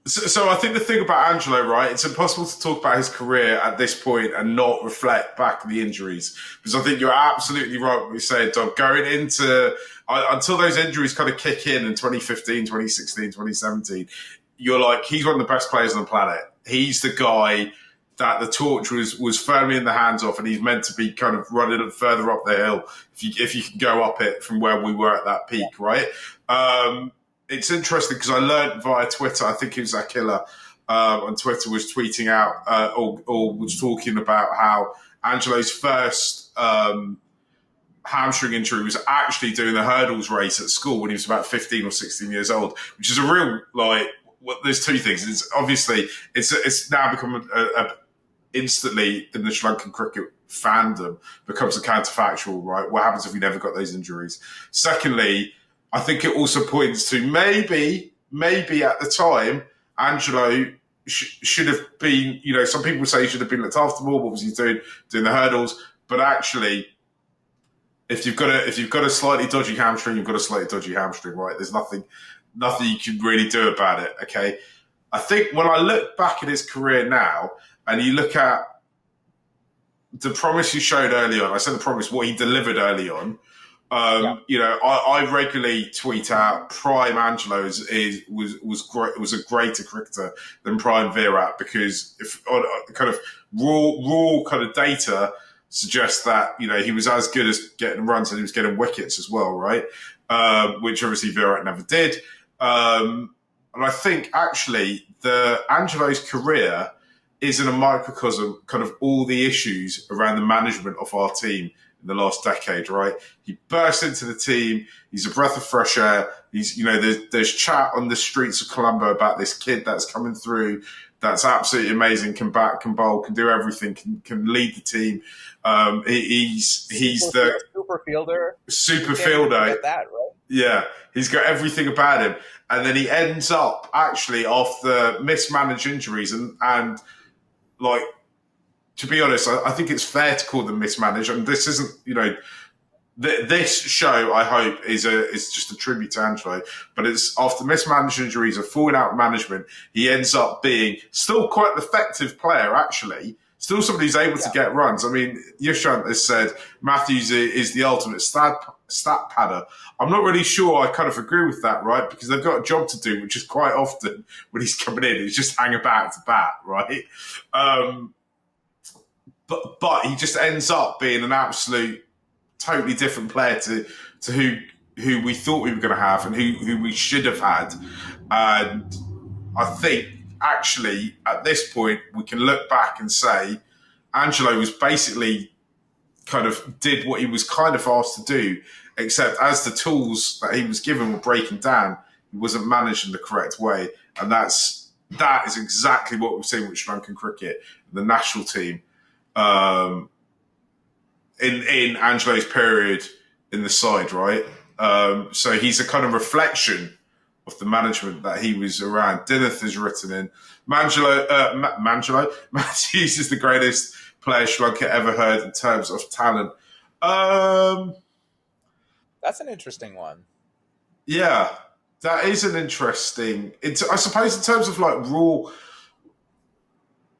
So I think the thing about Angelo, right, it's impossible to talk about his career at this point and not reflect back on the injuries. Because I think you're absolutely right when you say, Dom, going into, until those injuries kind of kick in 2015, 2016, 2017, you're like, he's one of the best players on the planet. He's the guy that the torch was firmly in the hands of, and he's meant to be kind of running further up the hill if you can go up it from where we were at that peak, right? It's interesting because I learned via Twitter, I think it was Aquila on Twitter was tweeting out or was talking about how Angelo's first hamstring injury was actually doing the hurdles race at school when he was about 15 or 16 years old, which is a real, like, well, there's two things. It's obviously, it's now become instantly in the Sri Lankan cricket fandom becomes a counterfactual, right? What happens if we never got those injuries? Secondly, I think it also points to maybe at the time, Angelo should have been, some people say he should have been looked after more, what was he doing the hurdles? But actually, if you've got a slightly dodgy hamstring, you've got a slightly dodgy hamstring, right? There's nothing you can really do about it, okay? I think when I look back at his career now, and you look at the promise he showed early on, I said the promise, what he delivered early on, I regularly tweet out Prime Angelo was a greater cricketer than Prime Virat, because if kind of raw kind of data suggests that he was as good as getting runs and he was getting wickets as well, right? Which obviously Virat never did. And I think actually the Angelo's career is in a microcosm kind of all the issues around the management of our team in the last decade, right? He burst into the team. He's a breath of fresh air. He's, there's chat on the streets of Colombo about this kid that's coming through, that's absolutely amazing, can bat, can bowl, can do everything, can lead the team. He's the super fielder. Super fielder. That, right? Yeah, he's got everything about him. And then he ends up actually off the mismanaged injuries and like, to be honest, I think it's fair to call them mismanaged. And this isn't, this show, I hope, is just a tribute to Angelo. But it's after mismanaged injuries and falling out management, he ends up being still quite an effective player, actually. Still somebody who's able to get runs. I mean, Yashant has said Mathews is the ultimate stat padder. I'm not really sure I kind of agree with that, right? Because they've got a job to do, which is quite often when he's coming in, he's just hang about to bat, right? But he just ends up being an absolute, totally different player to who we thought we were going to have and who we should have had. And I think actually at this point we can look back and say Angelo was basically kind of did what he was kind of asked to do, except as the tools that he was given were breaking down, he wasn't managed in the correct way. And that is exactly what we've seen with Sri Lankan cricket, the national team. In Angelo's period in the side, right? So he's a kind of reflection of the management that he was around. Dineth has written in Mathews is the greatest player Sri Lanka ever heard in terms of talent. That's an interesting one. Yeah, that is an interesting. I suppose in terms of like raw.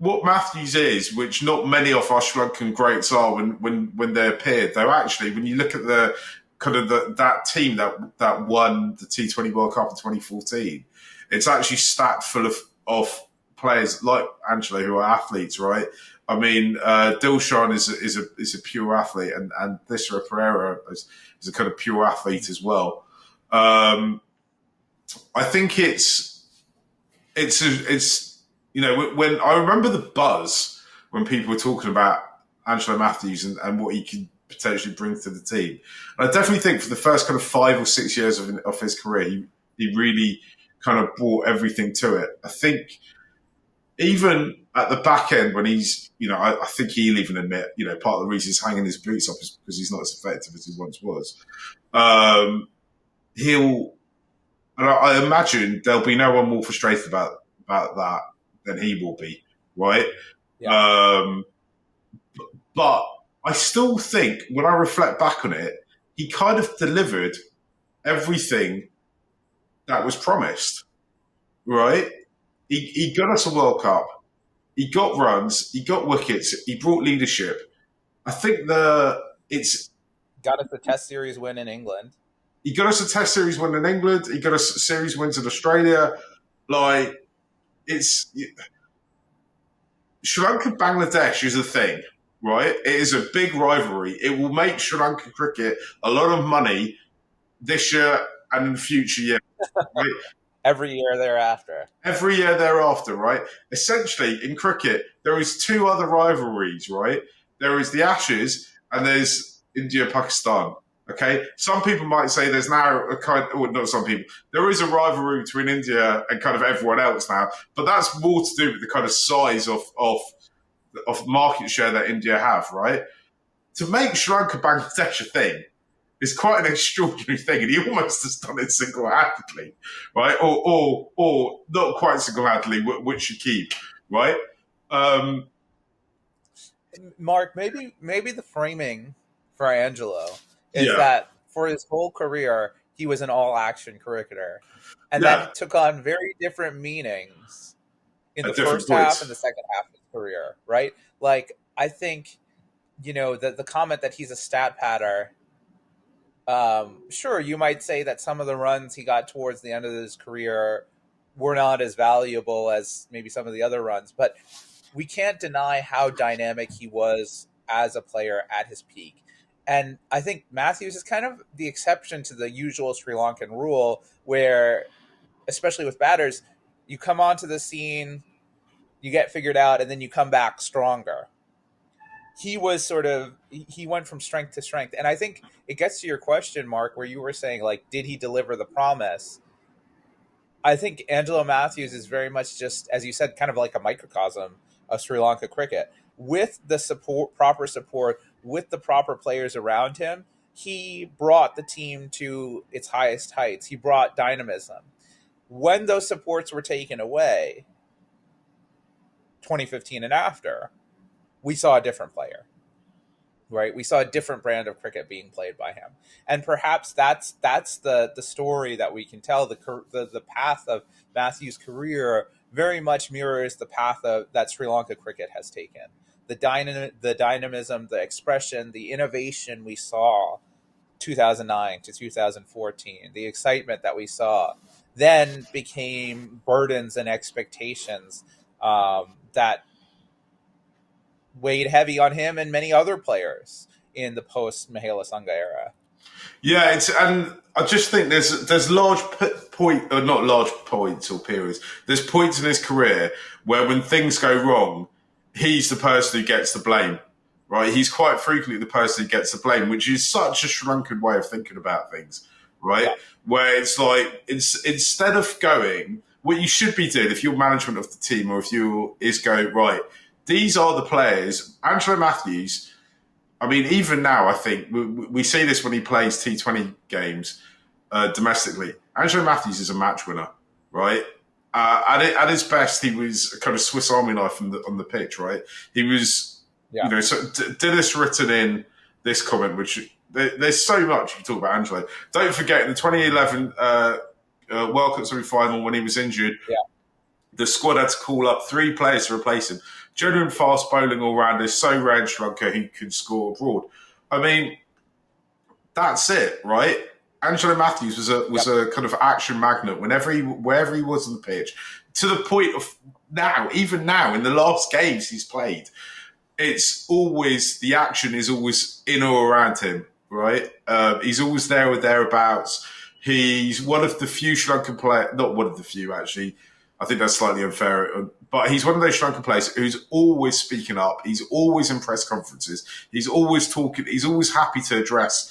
What Mathews is, which not many of our Sri Lankan greats are when they appeared, though actually, when you look at the kind of that team that won the T20 World Cup in 2014, it's actually stacked full of players like Angelo who are athletes, right? I mean, Dilshan is a pure athlete, and Thisara Pereira is a kind of pure athlete as well. I think it's when I remember the buzz when people were talking about Angelo Mathews and what he could potentially bring to the team. And I definitely think for the first kind of 5 or 6 years of his career, he really kind of brought everything to it. I think even at the back end when he's, I think he'll even admit, part of the reason he's hanging his boots up is because he's not as effective as he once was. I imagine there'll be no one more frustrated about that than he will be, right? Yeah. But I still think when I reflect back on it, he kind of delivered everything that was promised, right? he got us a World Cup. He got runs. He got wickets. He brought leadership. I think it's Got us a Test series win in England. he got us a Test series win in England. He got us series wins in Australia. Like it's Sri Lanka Bangladesh is a thing, right? It is a big rivalry. It will make Sri Lanka cricket a lot of money this year and in future years. Right? Every year thereafter. Every year thereafter, right? Essentially, in cricket, there is two other rivalries, right? There is the Ashes and there's India-Pakistan. Okay, some people might say there's now a kind. Well, not some people. There is a rivalry between India and kind of everyone else now, but that's more to do with the kind of size of market share that India have, right? To make Sri Lanka Bangladesh a thing is quite an extraordinary thing, and he almost has done it single-handedly, right? Or not quite single-handedly, which you keep, right? Mark, maybe the framing for Angelo is Yeah, that for his whole career he was an all-action cricketer, and yeah, that took on very different meanings in the at different first half and points. the second half of his career, right? Like I think the comment that he's a stat patter. Sure, you might say that some of the runs he got towards the end of his career were not as valuable as maybe some of the other runs, but we can't deny how dynamic he was as a player at his peak. And I think Matthews is kind of the exception to the usual Sri Lankan rule where, especially with batters, you come onto the scene, you get figured out, and then you come back stronger. He was sort of he went from strength to strength, and I think it gets to your question, Mark, where you were saying like, did he deliver the promise? I think Angelo Mathews is very much just, as you said, kind of like a microcosm of Sri Lanka cricket. With the proper support, with the proper players around him, he brought the team to its highest heights. He brought dynamism. When those supports were taken away, 2015 and after, we saw a different player, right? We saw a different brand of cricket being played by him, and perhaps that's the story that we can tell. The path of Matthews' career very much mirrors the path of that Sri Lanka cricket has taken. The dynamism, the expression, the innovation we saw 2009 to 2014, the excitement that we saw then became burdens and expectations that weighed heavy on him and many other players in the post Mahela Sangha era. Yeah, and I just think there's large point or not large points or periods. There's points in his career where when things go wrong, he's the person who gets the blame. Right? He's quite frequently the person who gets the blame, which is such a Sri Lankan way of thinking about things. Right? Yeah. Where it's like instead of going, what you should be doing if you're management of the team or if you is go right. These are the players. Angelo Mathews. I mean, even now, I think we see this when he plays T20 games domestically. Angelo Mathews is a match winner, right? At his best, he was a kind of Swiss Army knife on the pitch, right? He was, Yeah. so Dennis written in this comment, which there's so much you talk about Angelo. Don't forget, in the 2011 World Cup semi-final when he was injured, Yeah. the squad had to call up 3 players to replace him. Genuine fast bowling all-rounders, so rare in Sri Lanka who could score abroad. I mean, that's it, right? Angelo Mathews was a kind of action magnet wherever he was on the pitch, to the point of now, even now in the last games he's played, it's always the action is always in or around him, right? He's always there or thereabouts. He's one of the few Sri Lankan players, not one of the few actually. I think that's slightly unfair, but he's one of those Sri Lankan players who's always speaking up. He's always in press conferences. He's always talking. He's always happy to address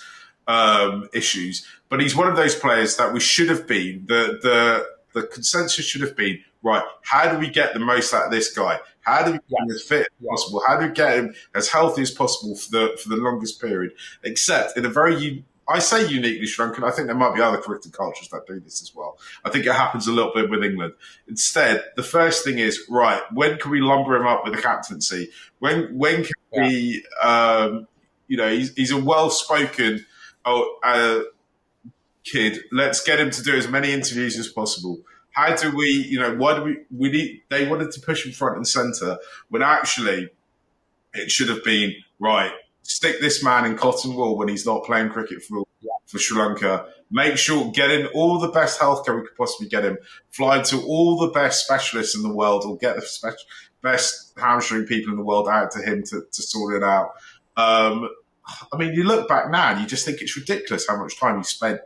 issues. But he's one of those players that we should have been. The consensus should have been right. How do we get the most out of this guy? How do we get him as fit as possible? How do we get him as healthy as possible for the longest period? Except in a very I say uniquely Sri Lankan. I think there might be other cricket cultures that do this as well. I think it happens a little bit with England. Instead, the first thing is, right, when can we lumber him up with a captaincy? When can we, he's a well-spoken kid. Let's get him to do as many interviews as possible. How do we, why do we need, they wanted to push him front and centre when actually it should have been, right, stick this man in cotton wool when he's not playing cricket for Sri Lanka. Make sure, get in all the best healthcare we could possibly get him. Fly to all the best specialists in the world, or get the best hamstring people in the world out to him to sort it out. I mean, you look back now and you just think it's ridiculous how much time he spent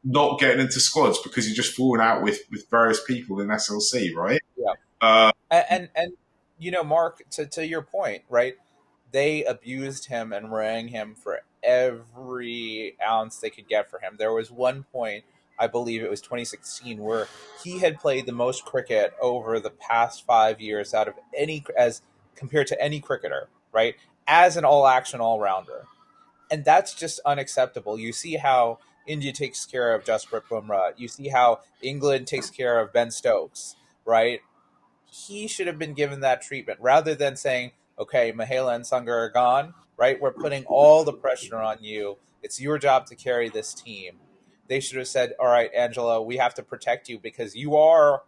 not getting into squads because you're just falling out with various people in SLC, right? Yeah. And Mark, to your point, right? They abused him and rang him for every ounce they could get for him. There was one point, I believe it was 2016, where he had played the most cricket over the past 5 years out of any, as compared to any cricketer, right? As an all action all rounder. And that's just unacceptable. You see how India takes care of Jasprit Bumrah. You see how England takes care of Ben Stokes, right? He should have been given that treatment rather than saying, okay, Mahela and Sanger are gone, right? We're putting all the pressure on you. It's your job to carry this team. They should have said, all right, Angelo, we have to protect you because you are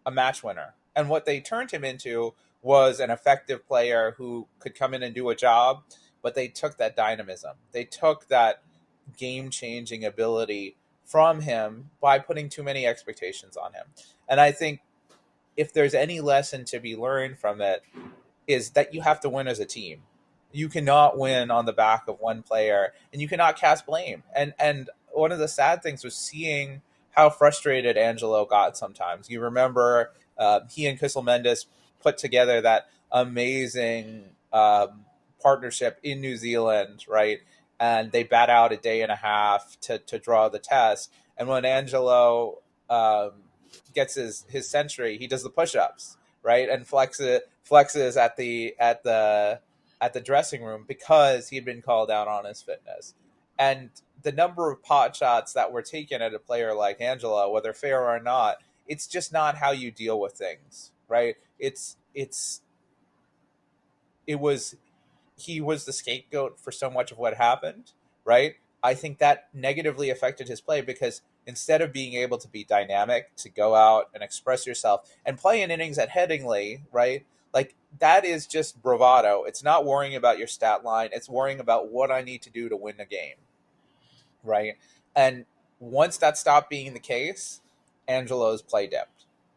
a match winner. And what they turned him into was an effective player who could come in and do a job, but they took that dynamism. They took that game changing ability from him by putting too many expectations on him. And I think if there's any lesson to be learned from it, is that you have to win as a team. You cannot win on the back of one player, and you cannot cast blame. And one of the sad things was seeing how frustrated Angelo got sometimes. You remember he and Kissel Mendes put together that amazing partnership in New Zealand, right? And they bat out a day and a half to draw the test. And when Angelo gets his century, he does the push-ups, right, and flexes at the dressing room because he'd been called out on his fitness. And the number of pot shots that were taken at a player like Angelo, whether fair or not, it's just not how you deal with things, right? It was he was the scapegoat for so much of what happened, right? I think that negatively affected his play because instead of being able to be dynamic, to go out and express yourself and play in innings at Headingley, right? Like that is just bravado. It's not worrying about your stat line. It's worrying about what I need to do to win a game, right? And once that stopped being the case, Angelo's play dipped.